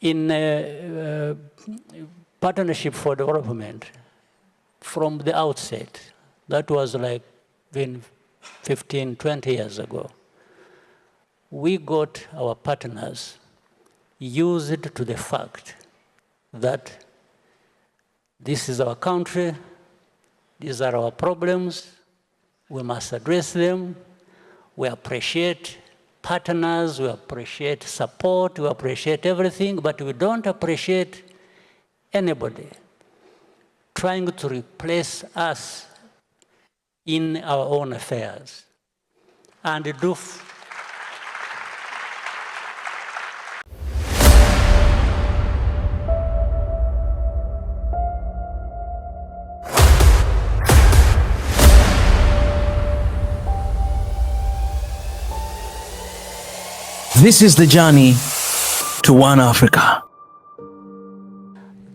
In Partnership for Development, from the outset, that was like 15, 20 years ago, we got our partners used to the fact that this is our country, these are our problems, we must address them, we appreciate partners, we appreciate support, we appreciate everything, but we don't appreciate anybody trying to replace us in our own affairs. And do This is the journey to One Africa.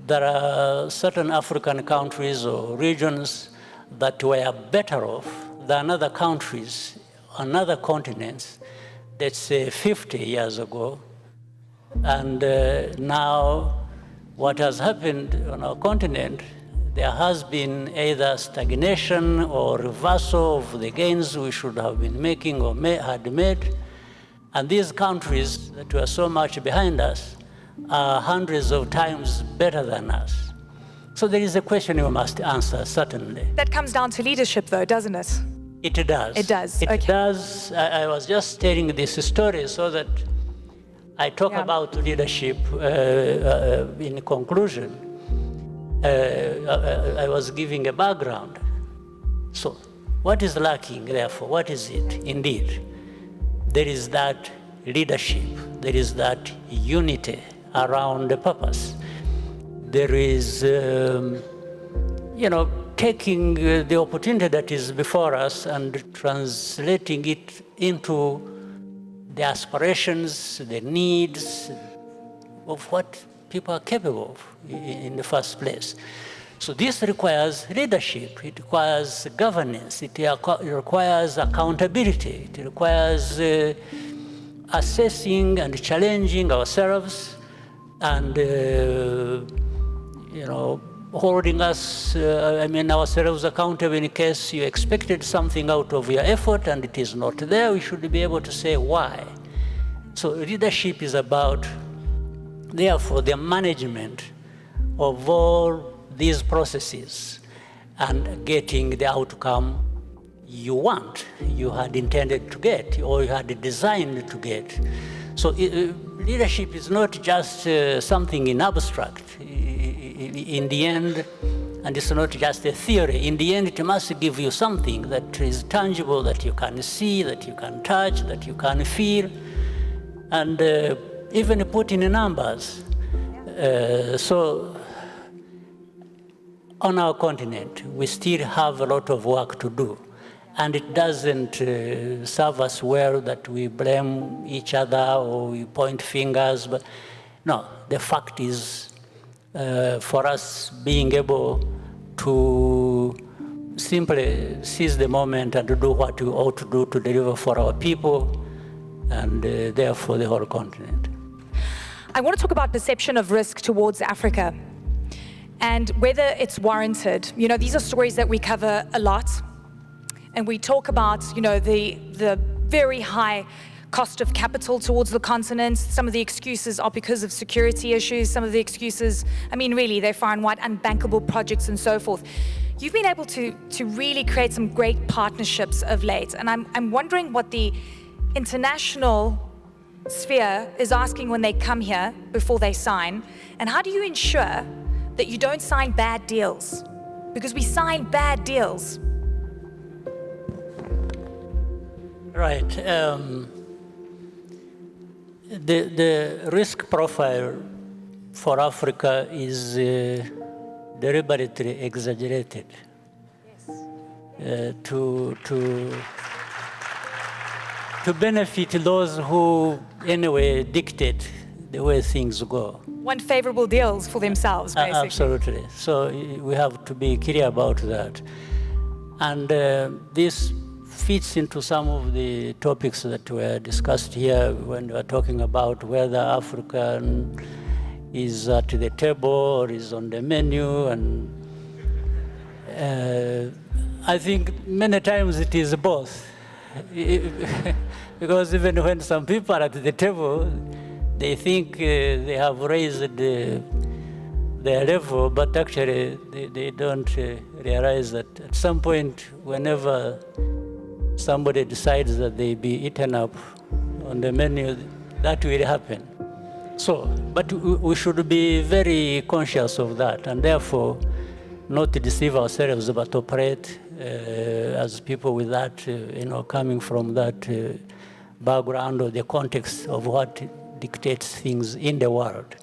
There are certain African countries or regions that were better off than other countries on other continents, let's say 50 years ago. And now what has happened on our continent, there has been either stagnation or reversal of the gains we should have been making or had made. And these countries that were so much behind us are hundreds of times better than us. So there is a question you must answer, certainly. That comes down to leadership, though, doesn't it? It does. It does. It does. I was just telling this story so that I talk about leadership in conclusion. I was giving a background. So what is lacking, therefore? What is it? Indeed, there is that leadership. There is that unity around the purpose. There is, taking the opportunity that is before us and translating it into the aspirations, the needs of what people are capable of in the first place. So this requires leadership, it requires governance, it requires accountability, it requires assessing and challenging ourselves and, holding us, ourselves accountable in case you expected something out of your effort and it is not there. We should be able to say why. So leadership is about, therefore, the management of all these processes and getting the outcome you want, you had intended to get, or you had designed to get. So leadership is not just something in abstract. In the end, and it's not just a theory, in the end it must give you something that is tangible, that you can see, that you can touch, that you can feel, and even put in numbers. So on our continent, we still have a lot of work to do. And it doesn't serve us well that we blame each other or we point fingers. But no, the fact is, for us being able to simply seize the moment and to do what we ought to do to deliver for our people and therefore the whole continent. I want to talk about perception of risk towards Africa and whether it's warranted. These are stories that we cover a lot. And we talk about, the very high cost of capital towards the continent. Some of the excuses are because of security issues. Some of the excuses, really, they're far and wide, unbankable projects and so forth. You've been able to really create some great partnerships of late. And I'm wondering what the international sphere is asking when they come here before they sign. And how do you ensure that you don't sign bad deals? Because we sign bad deals. Right. The risk profile for Africa is deliberately exaggerated. Yes. To benefit those who, anyway, dictate the way things go. Want favorable deals for themselves, basically. Absolutely. So we have to be clear about that. And this fits into some of the topics that were discussed here when we were talking about whether African is at the table or is on the menu, and I think many times it is both. Because even when some people are at the table, they think they have raised their level, but actually they don't realize that at some point, whenever somebody decides that they be eaten up on the menu, that will happen. So, but we should be very conscious of that, and therefore not deceive ourselves, but operate as people with that, coming from that background or the context of what dictates things in the world.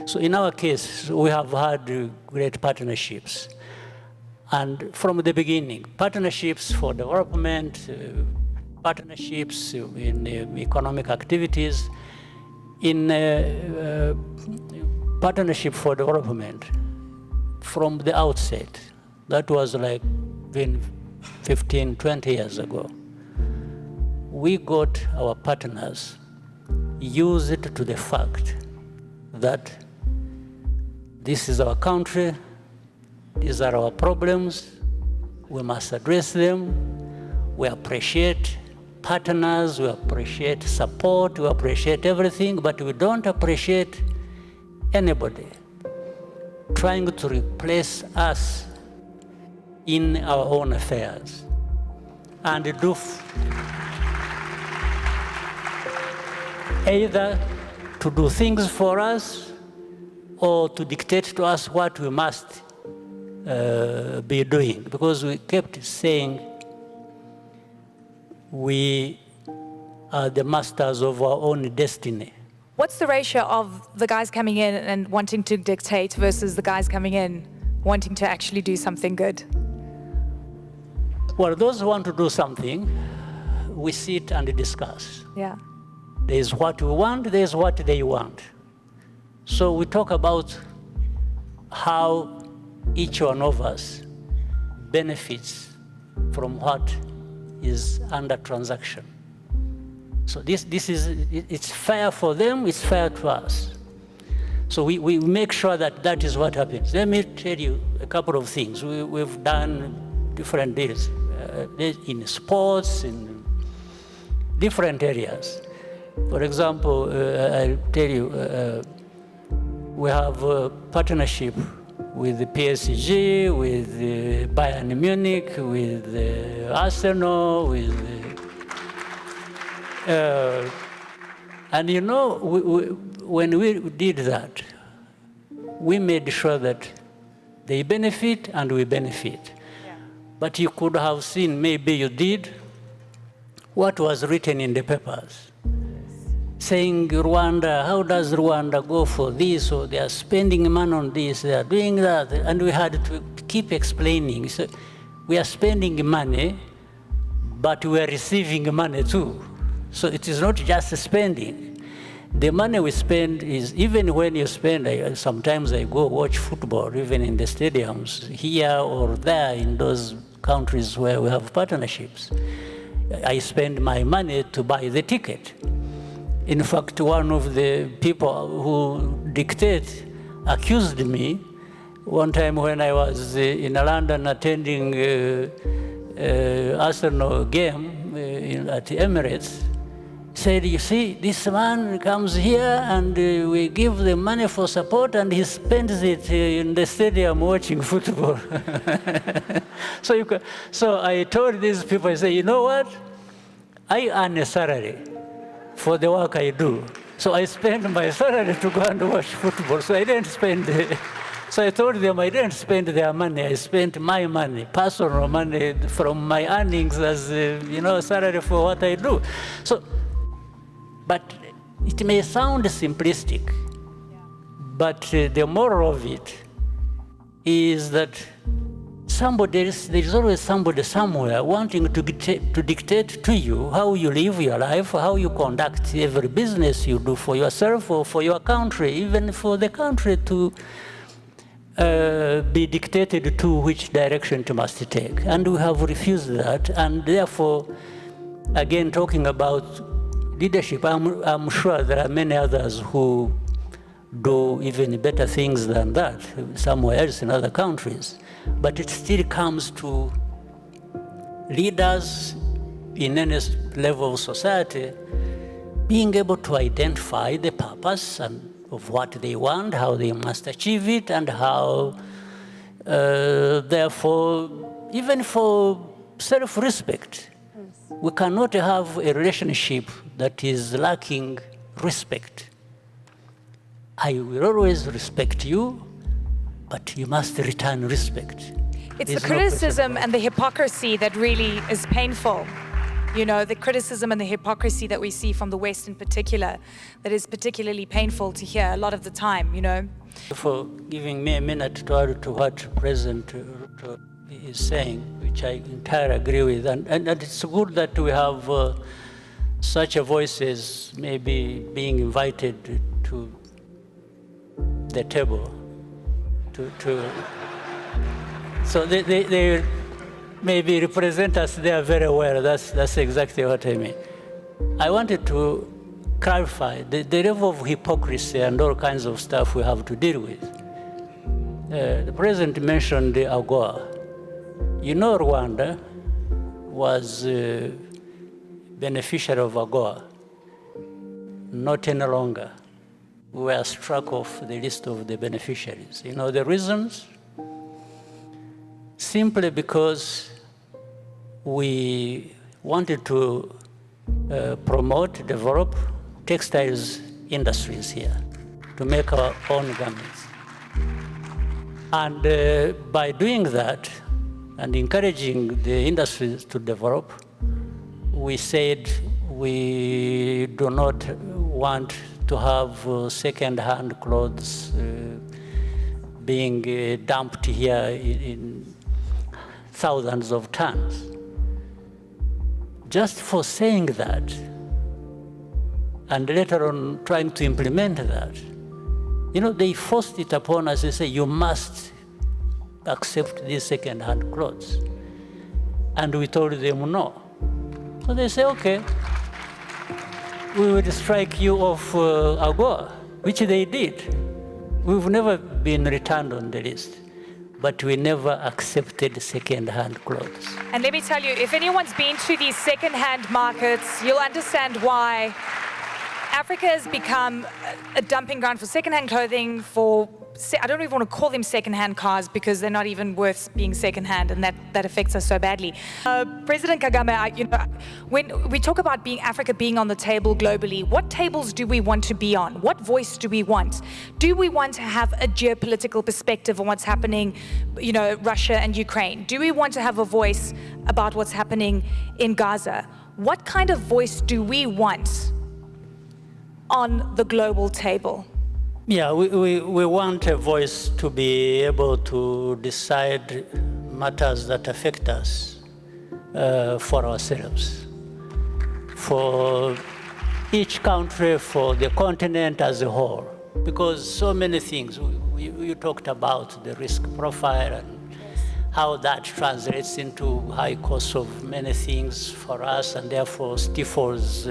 So in our case, we have had great partnerships. And from the beginning, partnerships for development, partnerships in economic activities, in partnership for development from the outset. That was like been 15, 20 years ago. We got our partners used to the fact that this is our country, these are our problems, we must address them. We appreciate partners, we appreciate support, we appreciate everything, but we don't appreciate anybody trying to replace us in our own affairs and do either to do things for us or to dictate to us what we must be doing, because we kept saying we are the masters of our own destiny. What's the ratio of the guys coming in and wanting to dictate versus the guys coming in wanting to actually do something good? Well, those who want to do something, we sit and discuss. Yeah. There's what we want, there's what they want. So we talk about how each one of us benefits from what is under transaction. So it's fair for them, it's fair to us. So we make sure that that is what happens. Let me tell you a couple of things. We've done different deals in sports, in different areas. For example, I'll tell you, we have a partnership with the PSG, with Bayern Munich, with Arsenal, with and when we did that, we made sure that they benefit and we benefit. Yeah. But you could have seen, maybe you did, what was written in the papers. Saying Rwanda, how does Rwanda go for this, or they are spending money on this, they are doing that, and we had to keep explaining. So we are spending money, but we are receiving money too. So it is not just spending. The money we spend is, even when you spend, sometimes I go watch football, even in the stadiums, here or there in those countries where we have partnerships. I spend my money to buy the ticket. In fact, one of the people who dictate accused me one time when I was in London attending Arsenal game at the Emirates, said, you see, this man comes here and we give the money for support and he spends it in the stadium watching football. So I told these people, I say, you know what? I earn a salary for the work I do. So I spend my salary to go and watch football. So I didn't spend, so I told them I didn't spend their money. I spent my money, personal money from my earnings as, salary for what I do. So, but it may sound simplistic, but the moral of it is that there's always somebody somewhere wanting to dictate to you how you live your life, how you conduct every business you do for yourself or for your country, even for the country to be dictated to which direction it must take. And we have refused that, and therefore, again, talking about leadership, I'm sure there are many others who do even better things than that somewhere else in other countries. But it still comes to leaders in any level of society being able to identify the purpose of what they want, how they must achieve it, and how, therefore, even for self-respect, we cannot have a relationship that is lacking respect. I will always respect you, but you must return respect. It's the criticism and the hypocrisy that really is painful. You know, the criticism and the hypocrisy that we see from the West in particular, that is particularly painful to hear a lot of the time, you know. For giving me a minute to add to what President Ruto is saying, which I entirely agree with, and it's good that we have such a voices maybe being invited to the table, so they maybe represent us there very well. That's exactly what I mean. I wanted to clarify the level of hypocrisy and all kinds of stuff we have to deal with. The President mentioned the AGOA. You know, Rwanda was a beneficiary of AGOA. Not any longer. We were struck off the list of the beneficiaries. You know the reasons? Simply because we wanted to promote, develop textiles industries here, to make our own garments. And by doing that, and encouraging the industries to develop, we said we do not want to have second-hand clothes being dumped here in thousands of tons. Just for saying that, and later on trying to implement that, you know, they forced it upon us. They say, you must accept these second-hand clothes. And we told them no. So they say, okay, we will strike you off AGOA, which they did. We've never been returned on the list, but we never accepted second-hand clothes. And let me tell you, if anyone's been to these second-hand markets, you'll understand why Africa has become a dumping ground for second-hand clothing, for, I don't even want to call them second-hand cars because they're not even worth being second-hand, and that affects us so badly. President Kagame, you know, when we talk about Africa being on the table globally, what tables do we want to be on? What voice do we want? Do we want to have a geopolitical perspective on what's happening, you know, Russia and Ukraine? Do we want to have a voice about what's happening in Gaza? What kind of voice do we want on the global table? Yeah, we want a voice to be able to decide matters that affect us for ourselves, for each country, for the continent as a whole. Because so many things, you talked about the risk profile and how that translates into high costs of many things for us, and therefore stifles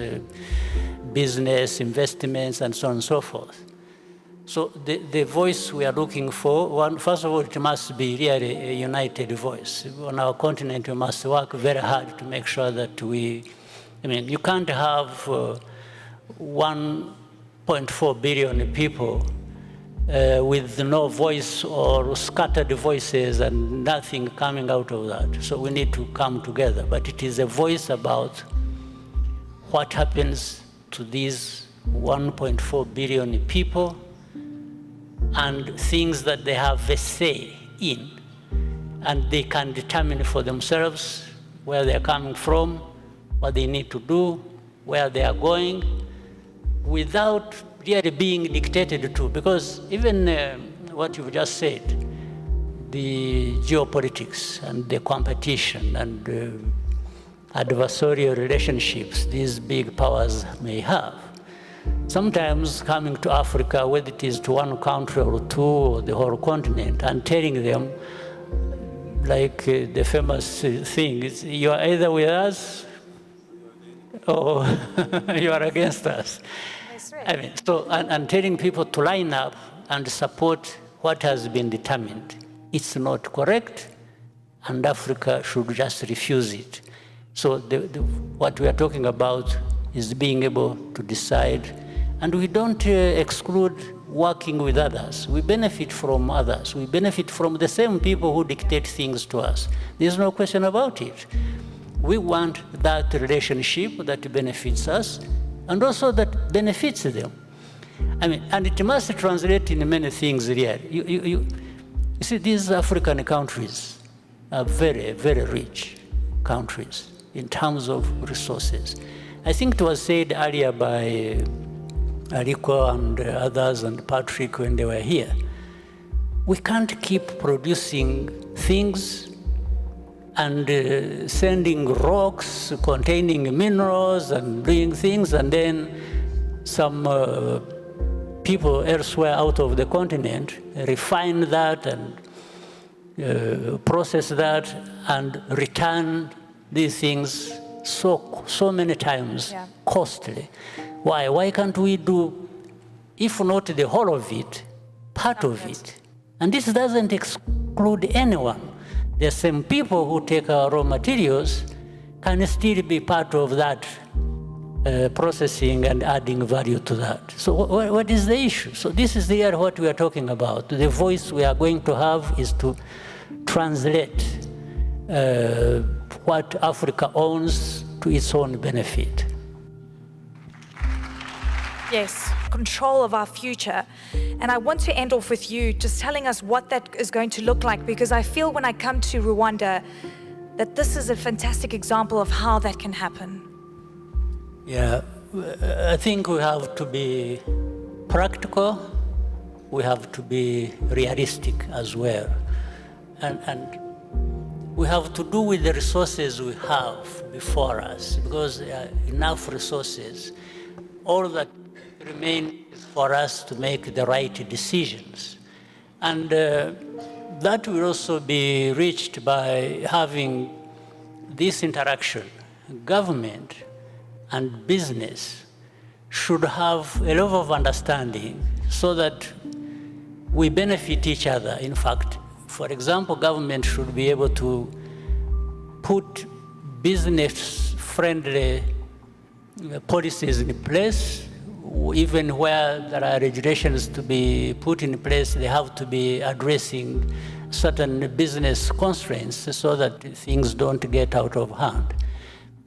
business, investments, and so on and so forth. So the voice we are looking for, first of all, it must be really a united voice. On our continent, we must work very hard to make sure that you can't have 1.4 billion people with no voice or scattered voices and nothing coming out of that. So we need to come together. But it is a voice about what happens to these 1.4 billion people and things that they have a say in, and they can determine for themselves where they're coming from, what they need to do, where they are going, without really being dictated to. Because even what you've just said, the geopolitics and the competition and adversarial relationships these big powers may have, sometimes coming to Africa, whether it is to one country or two or the whole continent, and telling them, like the famous thing, is you are either with us or you are against us. I mean, so, and telling people to line up and support what has been determined, it's not correct, and Africa should just refuse it. So what we are talking about is being able to decide, and we don't exclude working with others. We benefit from others. We benefit from the same people who dictate things to us. There's no question about it. We want that relationship that benefits us and also that benefits them. I mean, and it must translate in many things here. You see, these African countries are very, very rich countries in terms of resources. I think it was said earlier by Aliko and others and Patrick when they were here. We can't keep producing things and sending rocks containing minerals and doing things, and then some people elsewhere out of the continent refine that and process that and return these things so many times costly. Why? Why can't we do, if not the whole of it, part of it? And this doesn't exclude anyone. The same people who take our raw materials can still be part of that processing and adding value to that. So what is the issue? So this is what we are talking about. The voice we are going to have is to translate what Africa owns to its own benefit. Yes, control of our future. And I want to end off with you just telling us what that is going to look like, because I feel when I come to Rwanda that this is a fantastic example of how that can happen. Yeah, I think we have to be practical, we have to be realistic as well. And we have to do with the resources we have before us, because there are enough resources. All that remains for us to make the right decisions. And that will also be reached by having this interaction. Government and business should have a level of understanding so that we benefit each other. In fact, for example, government should be able to put business-friendly policies in place. Even where there are regulations to be put in place, they have to be addressing certain business constraints so that things don't get out of hand.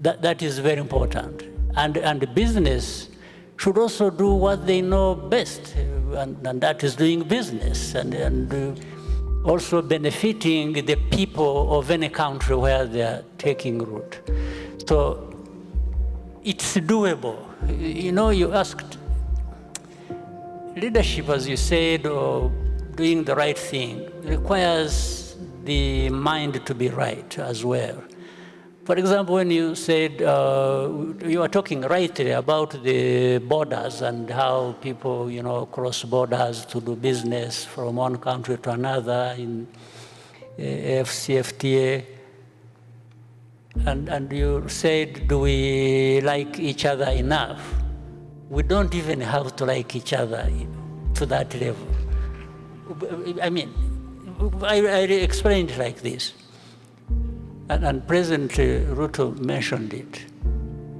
That is very important. And the business should also do what they know best, and that is doing business and also benefiting the people of any country where they are taking root. So it's doable. You know, you asked, leadership, as you said, or doing the right thing, requires the mind to be right as well. For example, when you said, you were talking rightly about the borders and how people, you know, cross borders to do business from one country to another in FCFTA. And you said, do we like each other enough? We don't even have to like each other to that level. I mean, I explained it like this. And President Ruto mentioned it.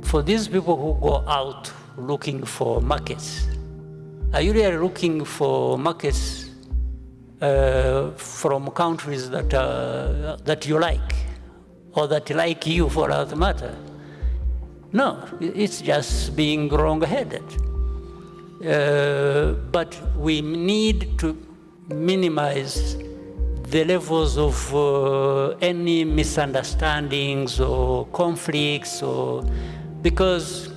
For these people who go out looking for markets, are you really looking for markets from countries that you like, or that like you for that matter? No, it's just being wrong-headed. But we need to minimize the levels of any misunderstandings or conflicts, because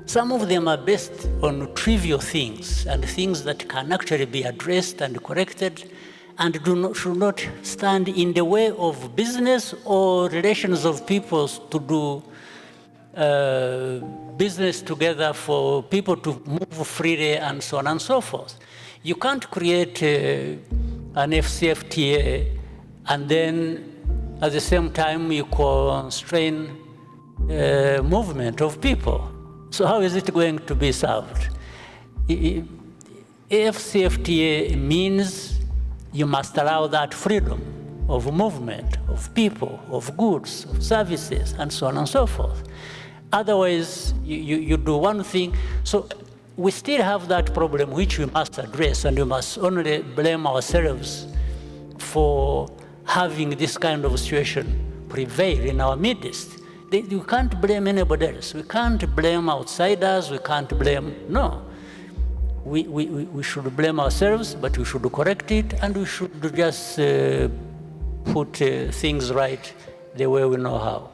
some of them are based on trivial things and things that can actually be addressed and corrected and should not stand in the way of business or relations of peoples to do business together, for people to move freely and so on and so forth. You can't create an FCFTA and then at the same time you constrain movement of people. So how is it going to be solved? AfCFTA means you must allow that freedom of movement, of people, of goods, of services, and so on and so forth. Otherwise, you do one thing. So we still have that problem which we must address, and we must only blame ourselves for having this kind of situation prevail in our midst. You can't blame anybody else. We can't blame outsiders. We can't blame, no. We should blame ourselves, but we should correct it, and we should just put things right the way we know how.